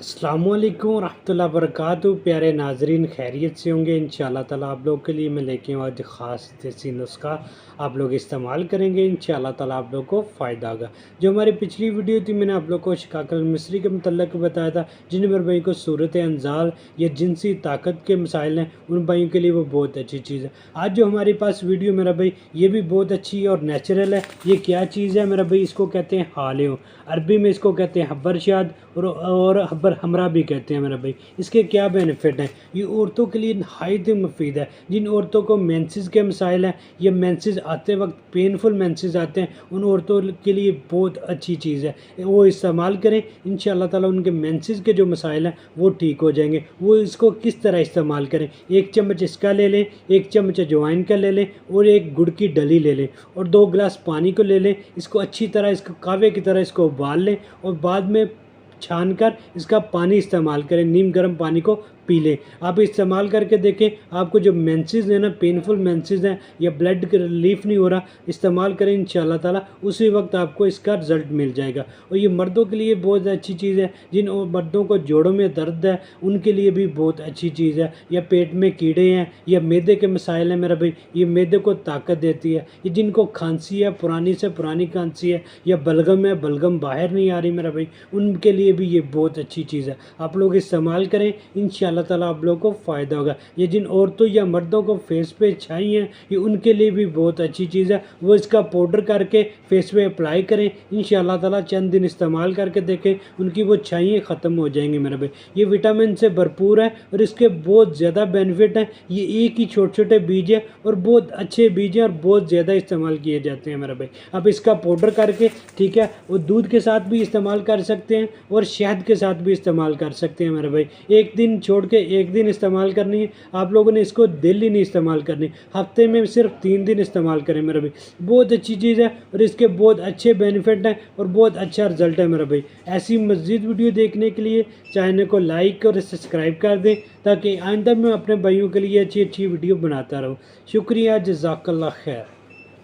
अस्सलामुअलैकुम रहमतुल्लाहि वबरकातुहू। प्यारे नाजरीन खैरियत से होंगे इंशाअल्लाह ताला। आप लोग के लिए मैं लेके आऊँ आज ख़ास देसी नुस्खा। आप लोग इस्तेमाल करेंगे इंशाअल्लाह ताला आप लोग को फ़ायदा होगा। जो हमारी पिछली वीडियो थी मैंने आप लोग को शिकाकल मिस्री के मतलब बताया था, जिन मेरे भाई को सूरत अंजाल या जिनसी ताकत के मसाइल हैं उन भाइयों के लिए वो बहुत अच्छी चीज़ है। आज जो हमारे पास वीडियो मेरा भाई ये भी बहुत अच्छी है और नेचुरल है। ये क्या चीज़ है मेरा भाई, इसको कहते हैं हालियो, अरबी में इसको कहते हैं हब्बरशाद और हब्बर हमरा भी कहते हैं मेरा भाई। इसके क्या बेनिफिट हैं, ये औरतों के लिए नहायत मुफीद है। जिन औरतों को मेंसेस के मसाइल हैं या मेंसेस आते वक्त पेनफुल मेंसेस आते हैं, उन औरतों के लिए बहुत अच्छी चीज़ है। वो इस्तेमाल करें इंशाअल्लाह ताला उनके मेंसेस के जो मसाइल हैं वो ठीक हो जाएंगे। वो इसको किस तरह इस्तेमाल करें, 1 चम्मच इसका ले लें, 1 चम्मच अजवाइन का ले लें और 1 गुड़ की डली ले लें और 2 गिलास पानी को ले लें। इसको अच्छी तरह इसको कावे की तरह इसको उबाल लें और बाद में छान कर इसका पानी इस्तेमाल करें, नीम गर्म पानी को पी लें। आप इस्तेमाल करके देखें, आपको जो मेंसेस है ना, पेनफुल मेंसेस हैं या ब्लड रिलीफ नहीं हो रहा, इस्तेमाल करें इंशाअल्लाह ताला उसी वक्त आपको इसका रिज़ल्ट मिल जाएगा। और ये मर्दों के लिए बहुत अच्छी चीज़ है। जिन मर्दों को जोड़ों में दर्द है उनके लिए भी बहुत अच्छी चीज़ है। या पेट में कीड़े हैं या मैदे के मसाइल हैं मेरा भाई, ये मैदे को ताकत देती है। ये जिनको खांसी है, पुरानी से पुरानी खांसी है या बलगम है, बलगम बाहर नहीं आ रही मेरा भाई, उनके लिए भी ये बहुत अच्छी चीज़ है। आप लोग इस्तेमाल करें इंशाअल्लाह ताला आप लोगों को फ़ायदा होगा। ये जिन औरतों या मर्दों को फेस पे छाई हैं ये उनके लिए भी बहुत अच्छी चीज़ है। वो इसका पाउडर करके फेस पे अप्लाई करें इंशाअल्लाह ताला, चंद दिन इस्तेमाल करके देखें उनकी वो छाइयाँ ख़त्म हो जाएंगी मेरे भाई। ये विटामिन से भरपूर है और इसके बहुत ज़्यादा बेनिफिट हैं। ये एक ही छोटे छोटे बीज है और बहुत अच्छे बीज हैं और बहुत ज़्यादा इस्तेमाल किए जाते हैं मेरा भाई। आप इसका पाउडर करके ठीक है वो दूध के साथ भी इस्तेमाल कर सकते हैं और शहद के साथ भी इस्तेमाल कर सकते हैं मेरे भाई। एक दिन छोड़ के एक दिन इस्तेमाल करनी है। आप लोगों ने इसको डेली नहीं इस्तेमाल करनी, हफ्ते में सिर्फ 3 दिन इस्तेमाल करें मेरे भाई। बहुत अच्छी चीज़ है और इसके बहुत अच्छे बेनिफिट हैं और बहुत अच्छा रिजल्ट है मेरा भाई। ऐसी मज़ीद वीडियो देखने के लिए चैनल को लाइक और सब्सक्राइब कर दें ताकि आइंदा मैं अपने भाइयों के लिए अच्छी अच्छी वीडियो बनाता रहूँ। शुक्रिया, जज़ाकल्लाह खैर।